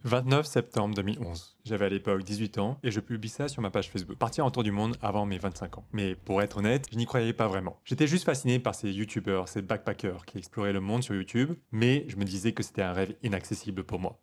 29 septembre 2011. J'avais à l'époque 18 ans et je publie ça sur ma page Facebook. Partir en tour du monde avant mes 25 ans. Mais pour être honnête, je n'y croyais pas vraiment. J'étais juste fasciné par ces youtubeurs, ces backpackers qui exploraient le monde sur YouTube, mais je me disais que c'était un rêve inaccessible pour moi.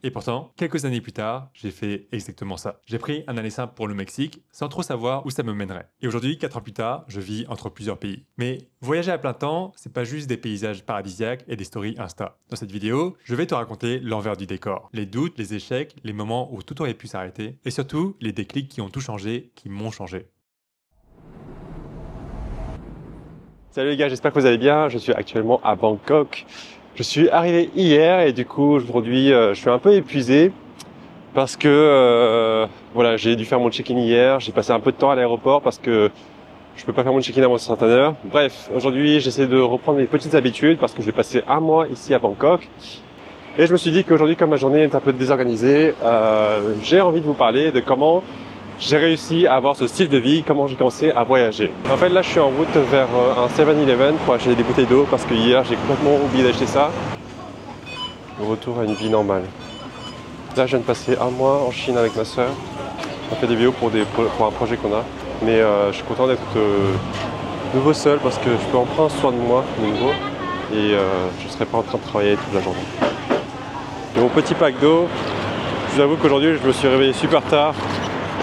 Et pourtant, quelques années plus tard, j'ai fait exactement ça. J'ai pris un aller simple pour le Mexique, sans trop savoir où ça me mènerait. Et aujourd'hui, 4 ans plus tard, je vis entre plusieurs pays. Mais voyager à plein temps, c'est pas juste des paysages paradisiaques et des stories Insta. Dans cette vidéo, je vais te raconter l'envers du décor. Les doutes, les échecs, les moments où tout aurait pu s'arrêter, et surtout, les déclics qui ont tout changé, qui m'ont changé. Salut les gars, j'espère que vous allez bien. Je suis actuellement à Bangkok. Je suis arrivé hier et du coup aujourd'hui je suis un peu épuisé parce que voilà, j'ai dû faire mon check-in hier. J'ai passé un peu de temps à l'aéroport parce que je peux pas faire mon check-in avant une certaine heure. Bref, aujourd'hui j'essaie de reprendre mes petites habitudes parce que je vais passer un mois ici à Bangkok. Et je me suis dit qu'aujourd'hui, comme ma journée est un peu désorganisée, j'ai envie de vous parler de comment j'ai réussi à avoir ce style de vie, comment j'ai commencé à voyager. En fait, là, je suis en route vers un 7-Eleven pour acheter des bouteilles d'eau parce que hier, j'ai complètement oublié d'acheter ça. Le retour à une vie normale. Là, je viens de passer un mois en Chine avec ma sœur. On fait des vidéos pour un projet qu'on a. Mais je suis content d'être nouveau seul parce que je peux en prendre soin de moi de nouveau et je ne serai pas en train de travailler toute la journée. Et mon petit pack d'eau, je vous avoue qu'aujourd'hui, je me suis réveillé super tard.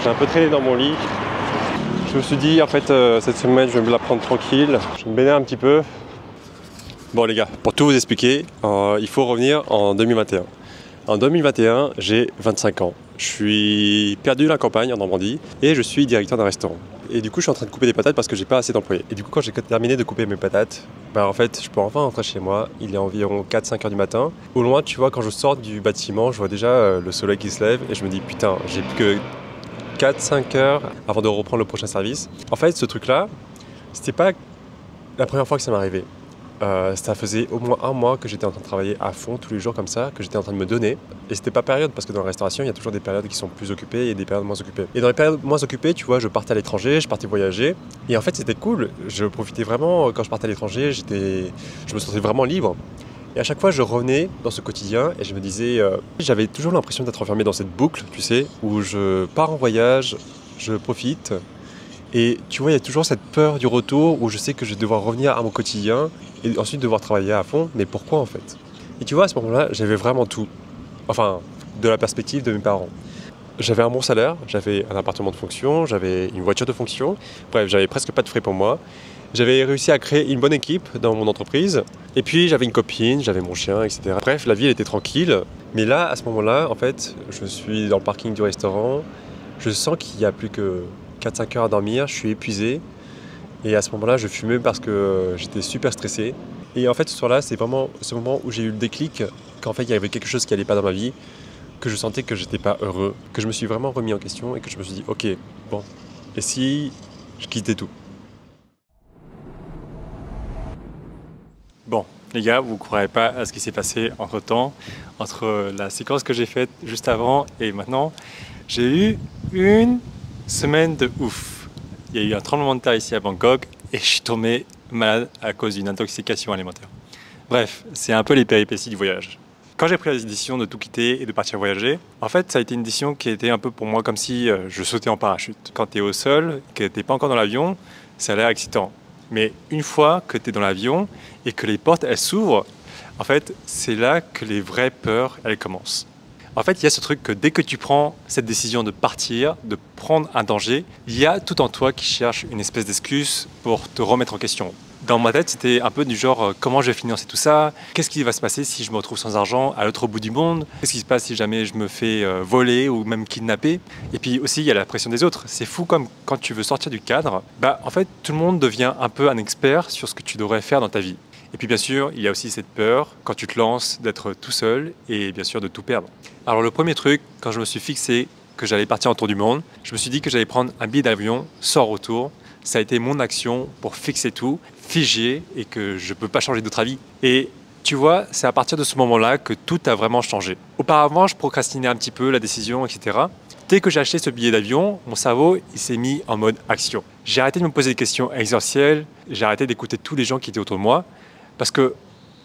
J'ai un peu traîné dans mon lit. Je me suis dit, en fait, cette semaine, je vais me la prendre tranquille. Je vais me baigner un petit peu. Bon les gars, pour tout vous expliquer, il faut revenir en 2021. En 2021, j'ai 25 ans. Je suis perdu dans la campagne en Normandie et je suis directeur d'un restaurant. Et du coup, je suis en train de couper des patates parce que j'ai pas assez d'employés. Et du coup, quand j'ai terminé de couper mes patates, en fait, je peux enfin rentrer chez moi. Il est environ 4-5 heures du matin. Au loin, tu vois, quand je sors du bâtiment, je vois déjà le soleil qui se lève et je me dis, putain, j'ai plus que 4-5 heures avant de reprendre le prochain service. En fait, ce truc-là, c'était pas la première fois que ça m'arrivait. Ça faisait au moins un mois que j'étais en train de travailler à fond tous les jours comme ça, que j'étais en train de me donner. Et c'était pas période, parce que dans la restauration, il y a toujours des périodes qui sont plus occupées et des périodes moins occupées. Et dans les périodes moins occupées, tu vois, je partais à l'étranger, je partais voyager. Et en fait, c'était cool. Je profitais vraiment quand je partais à l'étranger, je me sentais vraiment libre. Et à chaque fois, je revenais dans ce quotidien et je me disais, j'avais toujours l'impression d'être enfermé dans cette boucle, tu sais, où je pars en voyage, je profite. Et tu vois, il y a toujours cette peur du retour où je sais que je vais devoir revenir à mon quotidien et ensuite devoir travailler à fond. Mais pourquoi en fait? Et tu vois, à ce moment-là, j'avais vraiment tout. Enfin, de la perspective de mes parents. J'avais un bon salaire, j'avais un appartement de fonction, j'avais une voiture de fonction. Bref, j'avais presque pas de frais pour moi. J'avais réussi à créer une bonne équipe dans mon entreprise. Et puis, j'avais une copine, j'avais mon chien, etc. Bref, la vie, elle était tranquille. Mais là, à ce moment-là, en fait, je suis dans le parking du restaurant. Je sens qu'il n'y a plus que 4-5 heures à dormir, je suis épuisé. Et à ce moment-là, je fumais parce que j'étais super stressé. Et en fait, ce soir-là, c'est vraiment ce moment où j'ai eu le déclic qu'en fait, il y avait quelque chose qui n'allait pas dans ma vie, que je sentais que j'étais pas heureux, que je me suis vraiment remis en question et que je me suis dit, ok, bon, et si je quittais tout? Bon, les gars, vous ne croirez pas à ce qui s'est passé entre-temps, entre la séquence que j'ai faite juste avant et maintenant. J'ai eu une semaine de ouf. Il y a eu un tremblement de terre ici à Bangkok et je suis tombé malade à cause d'une intoxication alimentaire. Bref, c'est un peu les péripéties du voyage. Quand j'ai pris la décision de tout quitter et de partir voyager, en fait, ça a été une décision qui a été un peu pour moi comme si je sautais en parachute. Quand tu es au sol, que tu n'es pas encore dans l'avion, ça a l'air excitant. Mais une fois que tu es dans l'avion et que les portes elles s'ouvrent, en fait, c'est là que les vraies peurs elles commencent. En fait, il y a ce truc que dès que tu prends cette décision de partir, de prendre un danger, il y a tout en toi qui cherche une espèce d'excuse pour te remettre en question. Dans ma tête, c'était un peu du genre comment je vais financer tout ça? Qu'est-ce qui va se passer si je me retrouve sans argent à l'autre bout du monde? Qu'est-ce qui se passe si jamais je me fais voler ou même kidnapper? Et puis aussi, il y a la pression des autres. C'est fou comme quand tu veux sortir du cadre, en fait, tout le monde devient un peu un expert sur ce que tu devrais faire dans ta vie. Et puis bien sûr, il y a aussi cette peur, quand tu te lances, d'être tout seul et bien sûr de tout perdre. Alors le premier truc, quand je me suis fixé que j'allais partir en tour du monde, je me suis dit que j'allais prendre un billet d'avion sans retour. Ça a été mon action pour fixer tout, figer et que je ne peux pas changer d'autre avis. Et tu vois, c'est à partir de ce moment-là que tout a vraiment changé. Auparavant, je procrastinais un petit peu la décision, etc. Dès que j'ai acheté ce billet d'avion, mon cerveau il s'est mis en mode action. J'ai arrêté de me poser des questions existentielles, j'ai arrêté d'écouter tous les gens qui étaient autour de moi. Parce que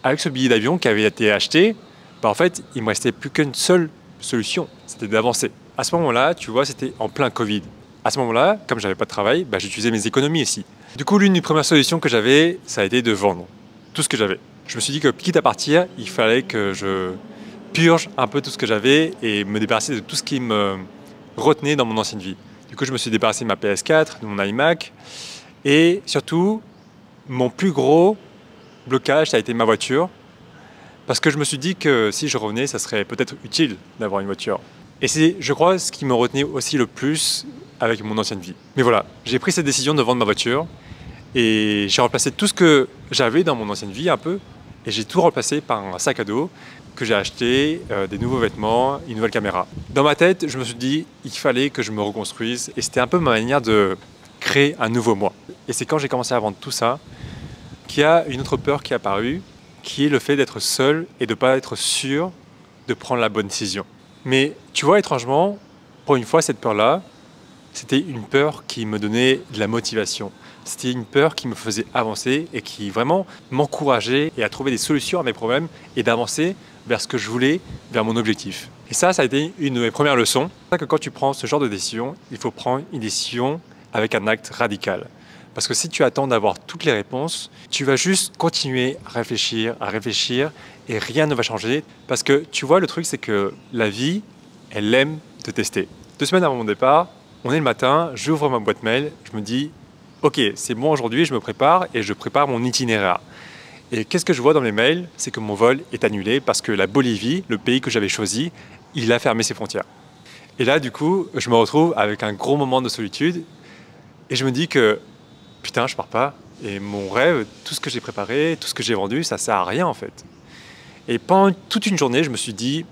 avec ce billet d'avion qui avait été acheté, en fait, il me restait plus qu'une seule solution, c'était d'avancer. À ce moment-là, tu vois, c'était en plein Covid. À ce moment-là, comme j'avais pas de travail, j'utilisais mes économies ici. Du coup, l'une des premières solutions que j'avais, ça a été de vendre tout ce que j'avais. Je me suis dit que quitte à partir, il fallait que je purge un peu tout ce que j'avais et me débarrasser de tout ce qui me retenait dans mon ancienne vie. Du coup, je me suis débarrassé de ma PS4, de mon iMac et surtout, mon plus gros blocage, ça a été ma voiture parce que je me suis dit que si je revenais, ça serait peut-être utile d'avoir une voiture. Et c'est, je crois, ce qui me retenait aussi le plus avec mon ancienne vie. Mais voilà, j'ai pris cette décision de vendre ma voiture et j'ai remplacé tout ce que j'avais dans mon ancienne vie un peu et j'ai tout remplacé par un sac à dos que j'ai acheté, des nouveaux vêtements, une nouvelle caméra. Dans ma tête, je me suis dit il fallait que je me reconstruise et c'était un peu ma manière de créer un nouveau moi. Et c'est quand j'ai commencé à vendre tout ça qu'il y a une autre peur qui est apparue, qui est le fait d'être seul et de ne pas être sûr de prendre la bonne décision. Mais tu vois, étrangement, pour une fois, cette peur-là, c'était une peur qui me donnait de la motivation. C'était une peur qui me faisait avancer et qui vraiment m'encourageait et à trouver des solutions à mes problèmes et d'avancer vers ce que je voulais, vers mon objectif. Et ça a été une de mes premières leçons. C'est pour ça que quand tu prends ce genre de décision, il faut prendre une décision avec un acte radical. Parce que si tu attends d'avoir toutes les réponses, tu vas juste continuer à réfléchir et rien ne va changer. Parce que tu vois, le truc, c'est que la vie, elle aime te tester. 2 semaines avant mon départ, on est le matin, j'ouvre ma boîte mail, je me dis ok, c'est bon aujourd'hui, je me prépare et je prépare mon itinéraire. Et qu'est-ce que je vois dans mes mails? C'est que mon vol est annulé parce que la Bolivie, le pays que j'avais choisi, il a fermé ses frontières. Et là, du coup, je me retrouve avec un gros moment de solitude et je me dis que putain, je pars pas. Et mon rêve, tout ce que j'ai préparé, tout ce que j'ai vendu, ça sert à rien en fait. Et pendant toute une journée, je me suis dit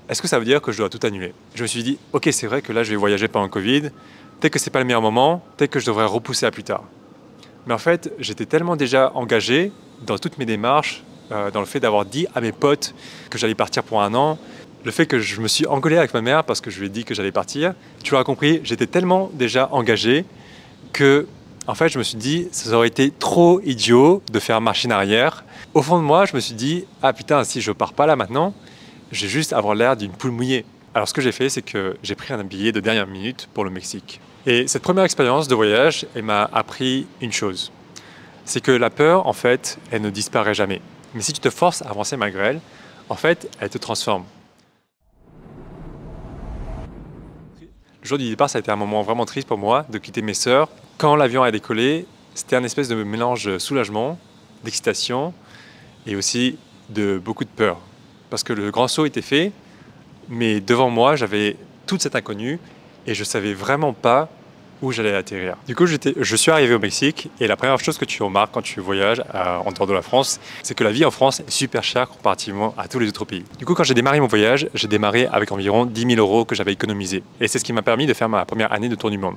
est-ce que ça veut dire que je dois tout annuler? Je me suis dit ok, c'est vrai que là, je vais voyager pendant le Covid. Peut-être que ce n'est pas le meilleur moment, peut-être que je devrais repousser à plus tard. Mais en fait, j'étais tellement déjà engagé dans toutes mes démarches, dans le fait d'avoir dit à mes potes que j'allais partir pour 1 an, le fait que je me suis engueulé avec ma mère parce que je lui ai dit que j'allais partir. Tu l'auras compris, j'étais tellement déjà engagé que, en fait, je me suis dit, ça aurait été trop idiot de faire machine arrière. Au fond de moi, je me suis dit, ah putain, si je pars pas là maintenant, je vais juste avoir l'air d'une poule mouillée. Alors ce que j'ai fait, c'est que j'ai pris un billet de dernière minute pour le Mexique. Et cette première expérience de voyage, elle m'a appris une chose. C'est que la peur, en fait, elle ne disparaît jamais. Mais si tu te forces à avancer malgré elle, en fait, elle te transforme. Le jour du départ, ça a été un moment vraiment triste pour moi de quitter mes sœurs. Quand l'avion a décollé, c'était un espèce de mélange de soulagement, d'excitation et aussi de beaucoup de peur. Parce que le grand saut était fait, mais devant moi, j'avais toute cette inconnue et je ne savais vraiment pas où j'allais atterrir. Du coup, je suis arrivé au Mexique et la première chose que tu remarques quand tu voyages en dehors de la France, c'est que la vie en France est super chère comparativement à tous les autres pays. Du coup, quand j'ai démarré mon voyage, j'ai démarré avec environ 10 000 € que j'avais économisé. Et c'est ce qui m'a permis de faire ma première année de tour du monde.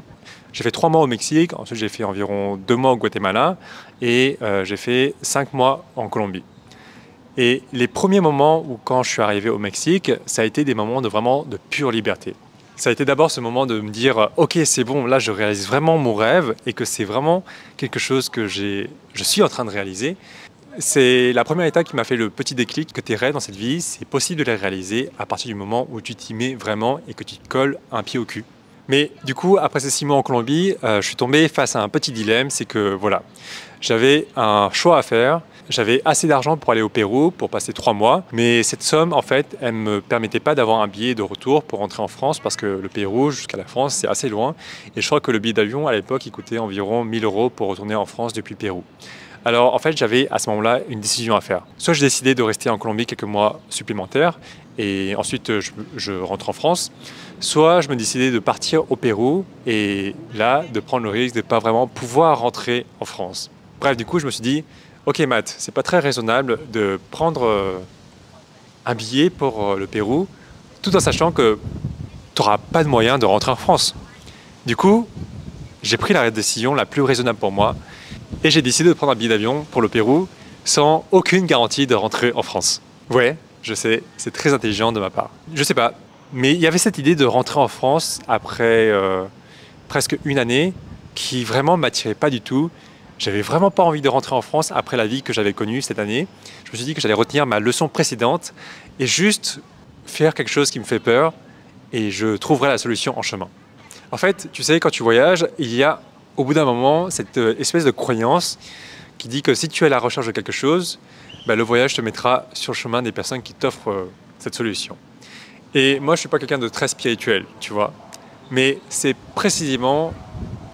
J'ai fait 3 mois au Mexique, ensuite j'ai fait environ 2 mois au Guatemala et j'ai fait 5 mois en Colombie. Et les premiers moments où quand je suis arrivé au Mexique, ça a été des moments vraiment de pure liberté. Ça a été d'abord ce moment de me dire ok, c'est bon, là je réalise vraiment mon rêve et que c'est vraiment quelque chose que je suis en train de réaliser. C'est la première étape qui m'a fait le petit déclic que tes rêves dans cette vie, c'est possible de les réaliser à partir du moment où tu t'y mets vraiment et que tu te colles un pied au cul. Mais du coup, après ces 6 mois en Colombie, je suis tombé face à un petit dilemme, c'est que voilà, j'avais un choix à faire. J'avais assez d'argent pour aller au Pérou, pour passer 3 mois, mais cette somme, en fait, elle ne me permettait pas d'avoir un billet de retour pour rentrer en France parce que le Pérou jusqu'à la France, c'est assez loin. Et je crois que le billet d'avion, à l'époque, il coûtait environ 1 000 € pour retourner en France depuis le Pérou. Alors, en fait, j'avais à ce moment-là une décision à faire. Soit j'ai décidé de rester en Colombie quelques mois supplémentaires et ensuite je rentre en France, soit je me décidais de partir au Pérou et là, de prendre le risque de ne pas vraiment pouvoir rentrer en France. Bref, du coup, je me suis dit ok Matt, c'est pas très raisonnable de prendre un billet pour le Pérou tout en sachant que tu n'auras pas de moyen de rentrer en France. Du coup, j'ai pris la décision la plus raisonnable pour moi et j'ai décidé de prendre un billet d'avion pour le Pérou sans aucune garantie de rentrer en France. Ouais, je sais, c'est très intelligent de ma part. Je sais pas, mais il y avait cette idée de rentrer en France après presque 1 année qui vraiment m'attirait pas du tout. J'avais vraiment pas envie de rentrer en France après la vie que j'avais connue cette année. Je me suis dit que j'allais retenir ma leçon précédente et juste faire quelque chose qui me fait peur et je trouverai la solution en chemin. En fait, tu sais, quand tu voyages, il y a au bout d'un moment cette espèce de croyance qui dit que si tu es à la recherche de quelque chose, le voyage te mettra sur le chemin des personnes qui t'offrent cette solution. Et moi, je ne suis pas quelqu'un de très spirituel, tu vois. Mais c'est précisément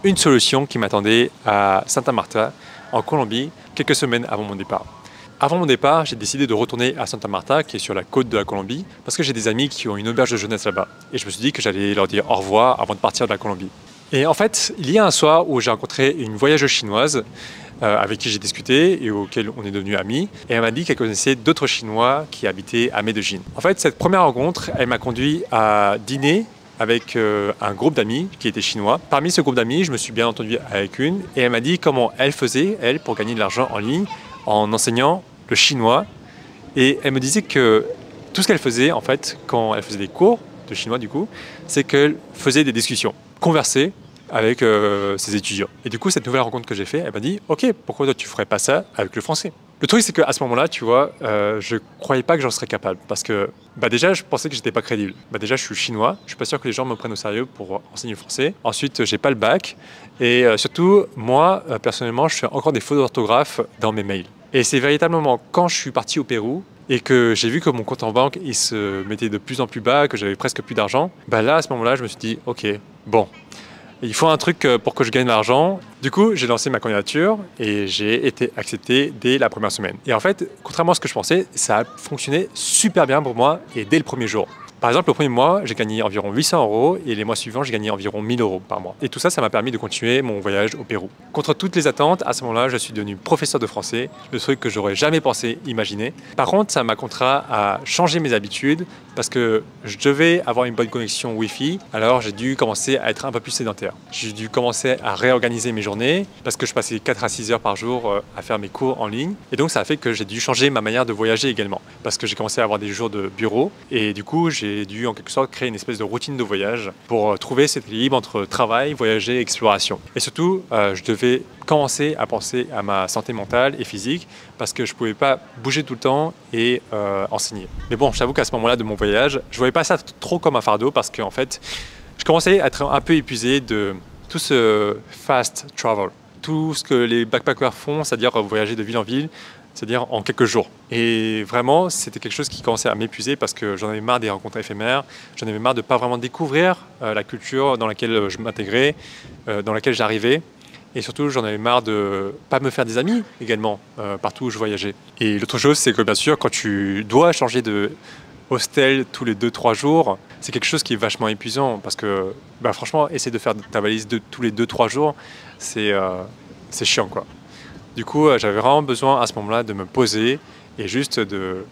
une solution qui m'attendait à Santa Marta, en Colombie, quelques semaines avant mon départ. Avant mon départ, j'ai décidé de retourner à Santa Marta, qui est sur la côte de la Colombie, parce que j'ai des amis qui ont une auberge de jeunesse là-bas. Et je me suis dit que j'allais leur dire au revoir avant de partir de la Colombie. Et en fait, il y a un soir où j'ai rencontré une voyageuse chinoise avec qui j'ai discuté et auquel on est devenus amis. Et elle m'a dit qu'elle connaissait d'autres Chinois qui habitaient à Medellín. En fait, cette première rencontre, elle m'a conduit à dîner avec un groupe d'amis qui étaient chinois. Parmi ce groupe d'amis, je me suis bien entendu avec une et elle m'a dit comment elle faisait, elle, pour gagner de l'argent en ligne en enseignant le chinois. Et elle me disait que tout ce qu'elle faisait, en fait, quand elle faisait des cours de chinois, du coup, c'est qu'elle faisait des discussions, converser avec ses étudiants. Et du coup, cette nouvelle rencontre que j'ai faite, elle m'a dit « Ok, pourquoi toi tu ferais pas ça avec le français ?» Le truc, c'est qu'à ce moment-là, tu vois, je croyais pas que j'en serais capable. Parce que déjà, je pensais que j'étais pas crédible. Déjà, je suis chinois. Je suis pas sûr que les gens me prennent au sérieux pour enseigner le français. Ensuite, j'ai pas le bac. Et surtout, moi, personnellement, je fais encore des fautes d'orthographe dans mes mails. Et c'est véritablement quand je suis parti au Pérou et que j'ai vu que mon compte en banque, il se mettait de plus en plus bas, que j'avais presque plus d'argent, là, à ce moment-là, je me suis dit « Ok, bon. » Il faut un truc pour que je gagne de l'argent. Du coup, j'ai lancé ma candidature et j'ai été accepté dès la première semaine. Et en fait, contrairement à ce que je pensais, ça a fonctionné super bien pour moi et dès le premier jour. Par exemple, le premier mois, j'ai gagné environ 800 € et les mois suivants, j'ai gagné environ 1000 € par mois. Et tout ça, ça m'a permis de continuer mon voyage au Pérou. Contre toutes les attentes, à ce moment-là, je suis devenu professeur de français, le truc que j'aurais jamais pensé imaginer. Par contre, ça m'a contraint à changer mes habitudes parce que je devais avoir une bonne connexion Wi-Fi, alors j'ai dû commencer à être un peu plus sédentaire. J'ai dû commencer à réorganiser mes journées parce que je passais 4 à 6 heures par jour à faire mes cours en ligne. Et donc, ça a fait que j'ai dû changer ma manière de voyager également parce que j'ai commencé à avoir des jours de bureau et du coup, j'ai dû en quelque sorte créer une espèce de routine de voyage pour trouver cet équilibre entre travail, voyager et exploration. Et surtout, je devais commencer à penser à ma santé mentale et physique parce que je ne pouvais pas bouger tout le temps et enseigner. Mais bon, j'avoue qu'à ce moment-là de mon voyage, je ne voyais pas ça trop comme un fardeau parce qu'en fait, je commençais à être un peu épuisé de tout ce fast travel, tout ce que les backpackers font, c'est-à-dire voyager de ville en ville, c'est-à-dire en quelques jours. Et vraiment, c'était quelque chose qui commençait à m'épuiser parce que j'en avais marre des rencontres éphémères, j'en avais marre de ne pas vraiment découvrir la culture dans laquelle je m'intégrais, dans laquelle j'arrivais. Et surtout, j'en avais marre de ne pas me faire des amis également, partout où je voyageais. Et l'autre chose, c'est que bien sûr, quand tu dois changer de hostel tous les 2-3 jours, c'est quelque chose qui est vachement épuisant parce que franchement, essayer de faire ta valise tous les 2-3 jours, c'est chiant, quoi. Du coup, j'avais vraiment besoin à ce moment-là de me poser et juste de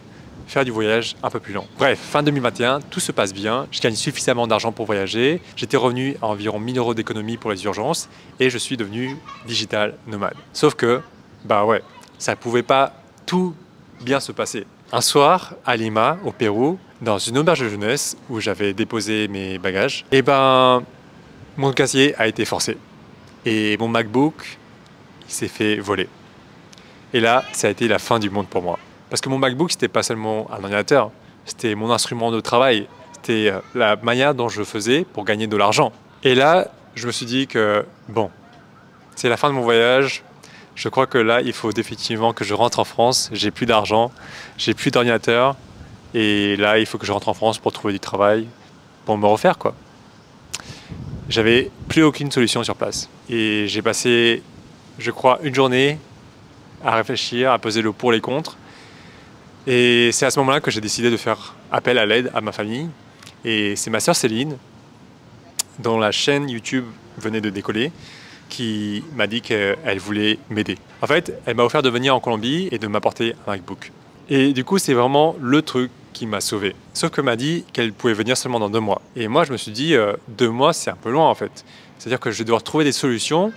faire du voyage un peu plus long. Bref, fin 2021, tout se passe bien. Je gagne suffisamment d'argent pour voyager. J'étais revenu à environ 1000 € d'économie pour les urgences et je suis devenu digital nomade. Sauf que, ça ne pouvait pas tout bien se passer. Un soir, à Lima, au Pérou, dans une auberge de jeunesse où j'avais déposé mes bagages, mon casier a été forcé. Et mon MacBook s'est fait voler. Et là, ça a été la fin du monde pour moi. Parce que mon MacBook, c'était pas seulement un ordinateur, c'était mon instrument de travail, c'était la manière dont je faisais pour gagner de l'argent. Et là, je me suis dit que, bon, c'est la fin de mon voyage, je crois que là, il faut définitivement que je rentre en France, j'ai plus d'argent, j'ai plus d'ordinateur, et là, il faut que je rentre en France pour trouver du travail, pour me refaire, quoi. J'avais plus aucune solution sur place. Et j'ai passé, je crois, une journée à réfléchir, à peser le pour et les contre. Et c'est à ce moment-là que j'ai décidé de faire appel à l'aide à ma famille. Et c'est ma sœur Céline, dont la chaîne YouTube venait de décoller, qui m'a dit qu'elle voulait m'aider. En fait, elle m'a offert de venir en Colombie et de m'apporter un MacBook. Et du coup, c'est vraiment le truc qui m'a sauvé. Sauf qu'elle m'a dit qu'elle pouvait venir seulement dans 2 mois. Et moi, je me suis dit, 2 mois, c'est un peu loin en fait. C'est-à-dire que je vais devoir trouver des solutions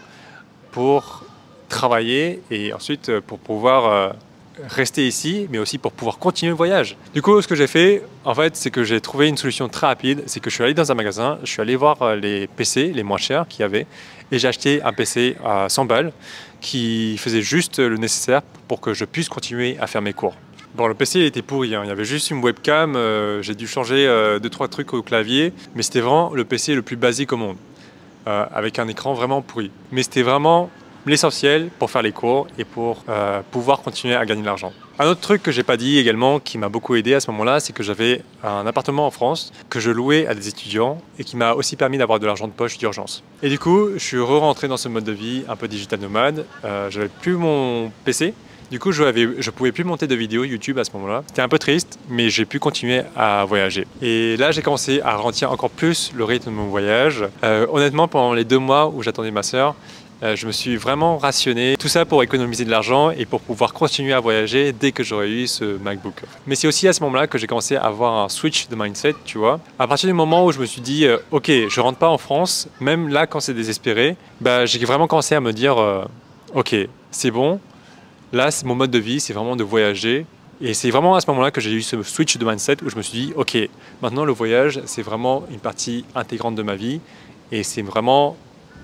pour travailler et ensuite pour pouvoir rester ici, mais aussi pour pouvoir continuer le voyage. Du coup, ce que j'ai fait, en fait, c'est que j'ai trouvé une solution très rapide. C'est que je suis allé dans un magasin, je suis allé voir les PC les moins chers qu'il y avait, et j'ai acheté un PC à 100 balles qui faisait juste le nécessaire pour que je puisse continuer à faire mes cours. Bon, le PC était pourri, hein. Il y avait juste une webcam, j'ai dû changer 2-3 trucs au clavier, mais c'était vraiment le PC le plus basique au monde, avec un écran vraiment pourri. Mais c'était vraiment l'essentiel pour faire les cours et pour pouvoir continuer à gagner de l'argent. Un autre truc que j'ai pas dit également, qui m'a beaucoup aidé à ce moment-là, c'est que j'avais un appartement en France que je louais à des étudiants et qui m'a aussi permis d'avoir de l'argent de poche d'urgence. Et du coup, je suis re-rentré dans ce mode de vie un peu digital nomade. J'avais plus mon PC. Du coup, je pouvais plus monter de vidéos YouTube à ce moment-là. C'était un peu triste, mais j'ai pu continuer à voyager. Et là, j'ai commencé à ralentir encore plus le rythme de mon voyage. Honnêtement, pendant les 2 mois où j'attendais ma sœur, je me suis vraiment rationné. Tout ça pour économiser de l'argent et pour pouvoir continuer à voyager dès que j'aurais eu ce MacBook. Mais c'est aussi à ce moment-là que j'ai commencé à avoir un switch de mindset, tu vois. À partir du moment où je me suis dit, ok, je rentre pas en France, même là quand c'est désespéré, j'ai vraiment commencé à me dire, ok, c'est bon. Là, mon mode de vie, c'est vraiment de voyager. Et c'est vraiment à ce moment-là que j'ai eu ce switch de mindset où je me suis dit, ok, maintenant le voyage, c'est vraiment une partie intégrante de ma vie. Et c'est vraiment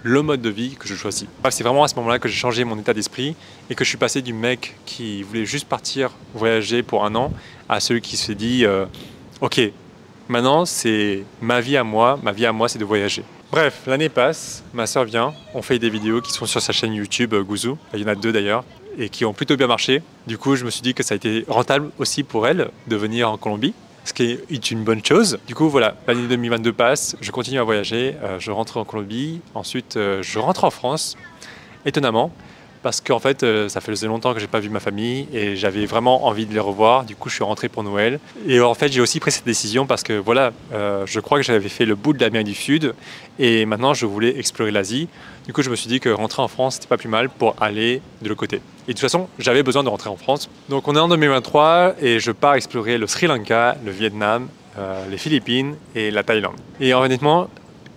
le mode de vie que je choisis. C'est vraiment à ce moment-là que j'ai changé mon état d'esprit et que je suis passé du mec qui voulait juste partir voyager pour 1 an à celui qui se dit, ok, maintenant c'est ma vie à moi c'est de voyager. Bref, l'année passe, ma soeur vient, on fait des vidéos qui sont sur sa chaîne YouTube Gouzou, il y en a 2 d'ailleurs, et qui ont plutôt bien marché. Du coup, je me suis dit que ça a été rentable aussi pour elle de venir en Colombie, ce qui est une bonne chose. Du coup, voilà, l'année 2022 passe, je continue à voyager, je rentre en Colombie, ensuite je rentre en France, étonnamment, parce qu'en fait, ça faisait longtemps que j'ai pas vu ma famille et j'avais vraiment envie de les revoir. Du coup, je suis rentré pour Noël. Et en fait, j'ai aussi pris cette décision parce que voilà, je crois que j'avais fait le bout de l'Amérique du Sud et maintenant je voulais explorer l'Asie. Du coup, je me suis dit que rentrer en France, c'était pas plus mal pour aller de l'autre côté. Et de toute façon, j'avais besoin de rentrer en France. Donc, on est en 2023 et je pars explorer le Sri Lanka, le Vietnam, les Philippines et la Thaïlande. Et honnêtement,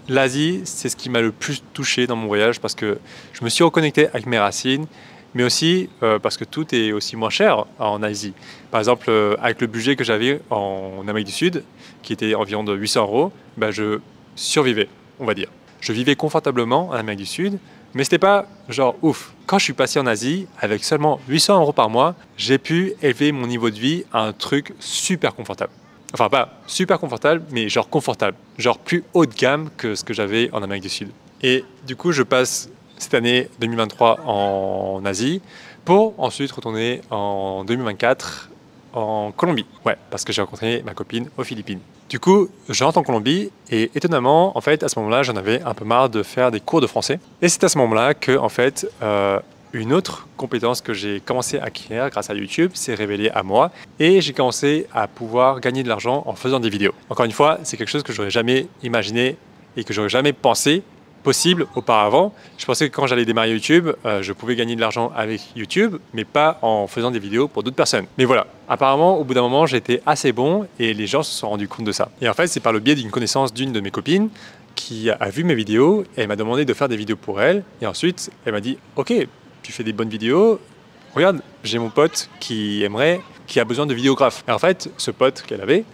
l'Asie, c'est ce qui m'a le plus touché dans mon voyage parce que je me suis reconnecté avec mes racines, mais aussi parce que tout est aussi moins cher en Asie. Par exemple, avec le budget que j'avais en Amérique du Sud, qui était environ de 800 €, je survivais, on va dire. Je vivais confortablement en Amérique du Sud, mais c'était pas genre ouf. Quand je suis passé en Asie, avec seulement 800 € par mois, j'ai pu élever mon niveau de vie à un truc super confortable. Enfin, pas super confortable, mais genre confortable. Genre plus haut de gamme que ce que j'avais en Amérique du Sud. Et du coup, je passe cette année 2023 en Asie pour ensuite retourner en 2024 en Colombie. Ouais, parce que j'ai rencontré ma copine aux Philippines. Du coup, je rentre en Colombie et étonnamment, en fait, à ce moment-là, j'en avais un peu marre de faire des cours de français. Et c'est à ce moment-là que, en fait, une autre compétence que j'ai commencé à acquérir grâce à YouTube s'est révélée à moi et j'ai commencé à pouvoir gagner de l'argent en faisant des vidéos. Encore une fois, c'est quelque chose que j'aurais jamais imaginé et que j'aurais jamais pensé possible auparavant. Je pensais que quand j'allais démarrer YouTube, je pouvais gagner de l'argent avec YouTube, mais pas en faisant des vidéos pour d'autres personnes. Mais voilà, apparemment, au bout d'un moment, j'étais assez bon et les gens se sont rendus compte de ça. Et en fait, c'est par le biais d'une connaissance d'une de mes copines qui a vu mes vidéos et elle m'a demandé de faire des vidéos pour elle. Et ensuite, elle m'a dit « Ok, tu fais des bonnes vidéos, regarde, j'ai mon pote qui a besoin de vidéographes. » Et en fait, ce pote qu'elle avait,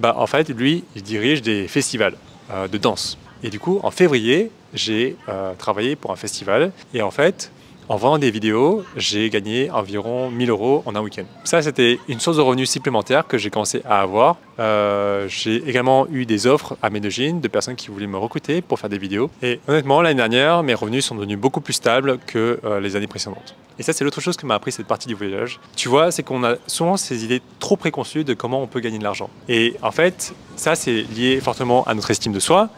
en fait, lui, il dirige des festivals de danse. Et du coup, en février, j'ai travaillé pour un festival. Et en fait, en vendant des vidéos, j'ai gagné environ 1 000 € en un week-end. Ça, c'était une source de revenus supplémentaire que j'ai commencé à avoir. J'ai également eu des offres à Medellín de personnes qui voulaient me recruter pour faire des vidéos. Et honnêtement, l'année dernière, mes revenus sont devenus beaucoup plus stables que les années précédentes. Et ça, c'est l'autre chose que m'a appris cette partie du voyage. Tu vois, c'est qu'on a souvent ces idées trop préconçues de comment on peut gagner de l'argent. Et en fait, ça, c'est lié fortement à notre estime de soi,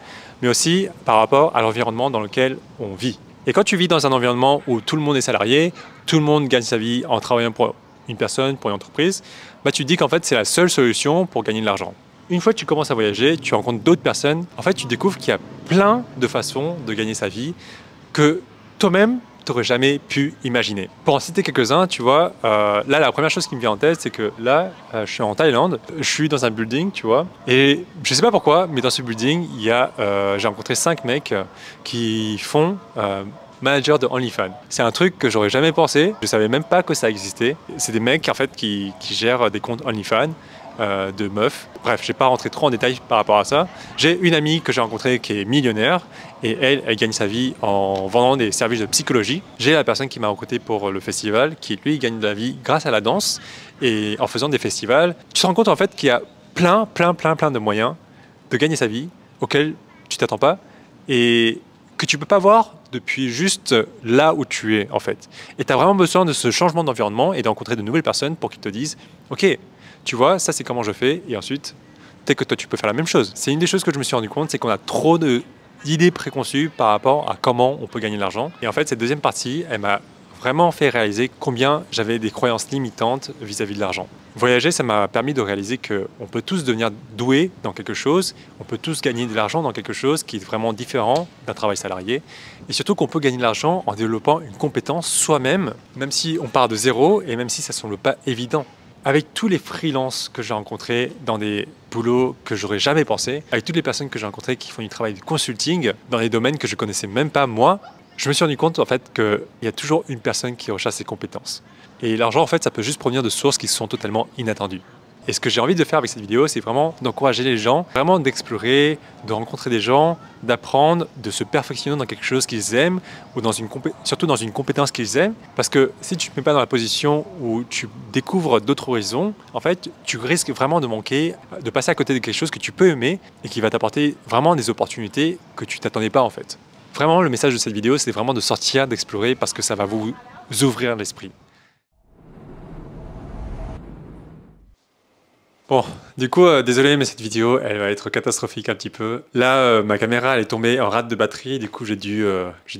mais aussi par rapport à l'environnement dans lequel on vit. Et quand tu vis dans un environnement où tout le monde est salarié, tout le monde gagne sa vie en travaillant pour une personne, pour une entreprise, tu te dis qu'en fait c'est la seule solution pour gagner de l'argent. Une fois que tu commences à voyager, tu rencontres d'autres personnes, en fait tu découvres qu'il y a plein de façons de gagner sa vie que toi-même tu n'aurais jamais pu imaginer. Pour en citer quelques-uns, tu vois, là la première chose qui me vient en tête, c'est que là, je suis en Thaïlande, je suis dans un building, tu vois, et je sais pas pourquoi, mais dans ce building, j'ai rencontré 5 mecs qui font manager de OnlyFans. C'est un truc que j'aurais jamais pensé, je savais même pas que ça existait. C'est des mecs en fait qui gèrent des comptes OnlyFans. De meufs. Bref, je ne vais pas rentrer trop en détail par rapport à ça. J'ai une amie que j'ai rencontrée qui est millionnaire et elle gagne sa vie en vendant des services de psychologie. J'ai la personne qui m'a recruté pour le festival qui, lui, gagne de la vie grâce à la danse Et en faisant des festivals, tu te rends compte en fait qu'il y a plein de moyens de gagner sa vie auxquels tu t'attends pas et que tu peux pas voir depuis juste là où tu es en fait. Et tu as vraiment besoin de ce changement d'environnement et de rencontrer de nouvelles personnes pour qu'ils te disent ok, tu vois, ça c'est comment je fais et ensuite peut-être que toi tu peux faire la même chose. C'est une des choses que je me suis rendu compte, c'est qu'on a trop d'idées préconçues par rapport à comment on peut gagner de l'argent. Et en fait cette deuxième partie, elle m'a vraiment fait réaliser combien j'avais des croyances limitantes vis-à-vis de l'argent. Voyager, ça m'a permis de réaliser qu'on peut tous devenir doués dans quelque chose, on peut tous gagner de l'argent dans quelque chose qui est vraiment différent d'un travail salarié, et surtout qu'on peut gagner de l'argent en développant une compétence soi-même, même si on part de zéro et même si ça ne semble pas évident. Avec tous les freelances que j'ai rencontrés dans des boulots que j'aurais jamais pensé, avec toutes les personnes que j'ai rencontrées qui font du travail de consulting dans des domaines que je connaissais même pas moi, je me suis rendu compte en fait qu'il y a toujours une personne qui recherche ses compétences. Et l'argent en fait ça peut juste provenir de sources qui sont totalement inattendues. Et ce que j'ai envie de faire avec cette vidéo, c'est vraiment d'encourager les gens, vraiment d'explorer, de rencontrer des gens, d'apprendre, de se perfectionner dans quelque chose qu'ils aiment ou surtout dans une compétence qu'ils aiment. Parce que si tu ne te mets pas dans la position où tu découvres d'autres horizons, en fait, tu risques vraiment de manquer, de passer à côté de quelque chose que tu peux aimer et qui va t'apporter vraiment des opportunités que tu t'attendais pas en fait. Vraiment, le message de cette vidéo, c'est vraiment de sortir, d'explorer parce que ça va vous ouvrir l'esprit. Bon, du coup, désolé, mais cette vidéo, elle va être catastrophique un petit peu. Là, ma caméra, elle est tombée en rate de batterie, du coup, j'ai dû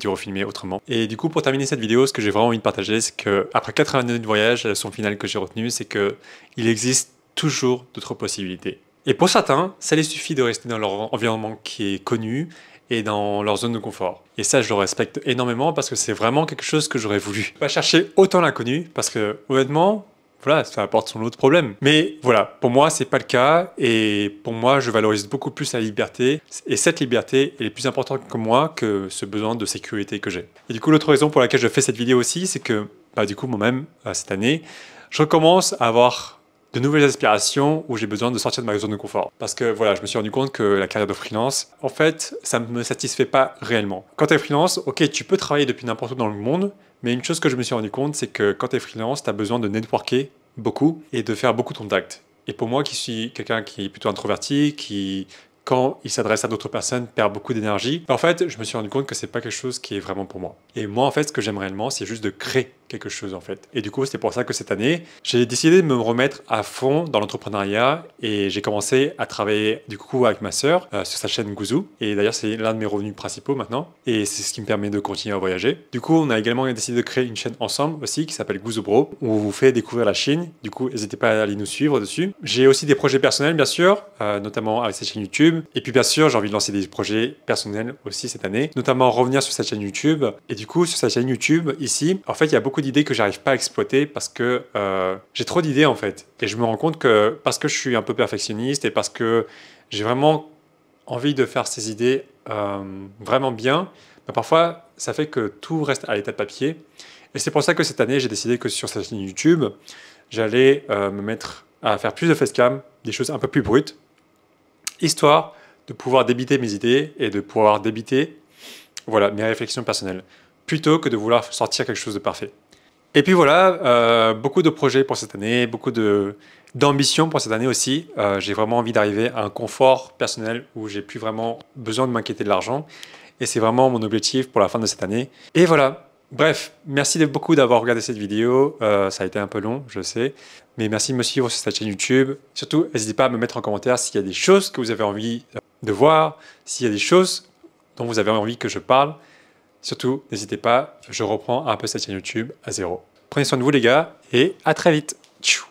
refilmer autrement. Et du coup, pour terminer cette vidéo, ce que j'ai vraiment envie de partager, c'est qu'après 80 années de voyage, la leçon finale que j'ai retenue, c'est qu'il existe toujours d'autres possibilités. Et pour certains, ça les suffit de rester dans leur environnement qui est connu, et dans leur zone de confort. Et ça, je le respecte énormément parce que c'est vraiment quelque chose que j'aurais voulu. Pas chercher autant l'inconnu parce que, honnêtement, voilà, ça apporte son lot de problèmes. Mais voilà, pour moi, c'est pas le cas. Et pour moi, je valorise beaucoup plus la liberté. Et cette liberté, elle est plus importante que moi que ce besoin de sécurité que j'ai. Et du coup, l'autre raison pour laquelle je fais cette vidéo aussi, c'est que, du coup, moi-même, cette année, je recommence à avoir de nouvelles aspirations où j'ai besoin de sortir de ma zone de confort. Parce que voilà, je me suis rendu compte que la carrière de freelance, en fait, ça ne me satisfait pas réellement. Quand tu es freelance, ok, tu peux travailler depuis n'importe où dans le monde, mais une chose que je me suis rendu compte, c'est que quand tu es freelance, tu as besoin de networker beaucoup et de faire beaucoup de contacts. Et pour moi, qui suis quelqu'un qui est plutôt introverti, qui, quand il s'adresse à d'autres personnes, perd beaucoup d'énergie, en fait, je me suis rendu compte que c'est pas quelque chose qui est vraiment pour moi. Et moi, en fait, ce que j'aime réellement, c'est juste de créer quelque chose, en fait. Et du coup, c'est pour ça que cette année, j'ai décidé de me remettre à fond dans l'entrepreneuriat et j'ai commencé à travailler, du coup, avec ma sœur sur sa chaîne Gouzou. Et d'ailleurs, c'est l'un de mes revenus principaux maintenant. Et c'est ce qui me permet de continuer à voyager. Du coup, on a également décidé de créer une chaîne ensemble aussi qui s'appelle Gouzou Bro, où on vous fait découvrir la Chine. Du coup, n'hésitez pas à aller nous suivre dessus. J'ai aussi des projets personnels, bien sûr, notamment avec cette chaîne YouTube. Et puis, bien sûr, j'ai envie de lancer des projets personnels aussi cette année, notamment revenir sur cette chaîne YouTube. Et du coup, sur cette chaîne YouTube, ici, en fait, il y a beaucoup d'idées que j'arrive pas à exploiter parce que j'ai trop d'idées en fait. Et je me rends compte que parce que je suis un peu perfectionniste et parce que j'ai vraiment envie de faire ces idées vraiment bien, parfois ça fait que tout reste à l'état de papier. Et c'est pour ça que cette année, j'ai décidé que sur cette chaîne YouTube, j'allais me mettre à faire plus de facecam, des choses un peu plus brutes, histoire de pouvoir débiter mes idées et de pouvoir débiter voilà, mes réflexions personnelles, plutôt que de vouloir sortir quelque chose de parfait. Et puis voilà, beaucoup de projets pour cette année, beaucoup d'ambition pour cette année aussi. J'ai vraiment envie d'arriver à un confort personnel où j'ai plus vraiment besoin de m'inquiéter de l'argent. Et c'est vraiment mon objectif pour la fin de cette année. Et voilà. Bref, merci beaucoup d'avoir regardé cette vidéo. Ça a été un peu long, je sais. Mais merci de me suivre sur cette chaîne YouTube. Surtout, n'hésitez pas à me mettre en commentaire s'il y a des choses que vous avez envie de voir, s'il y a des choses dont vous avez envie que je parle. Surtout, n'hésitez pas, je reprends un peu cette chaîne YouTube à zéro. Prenez soin de vous les gars et à très vite. Tchou.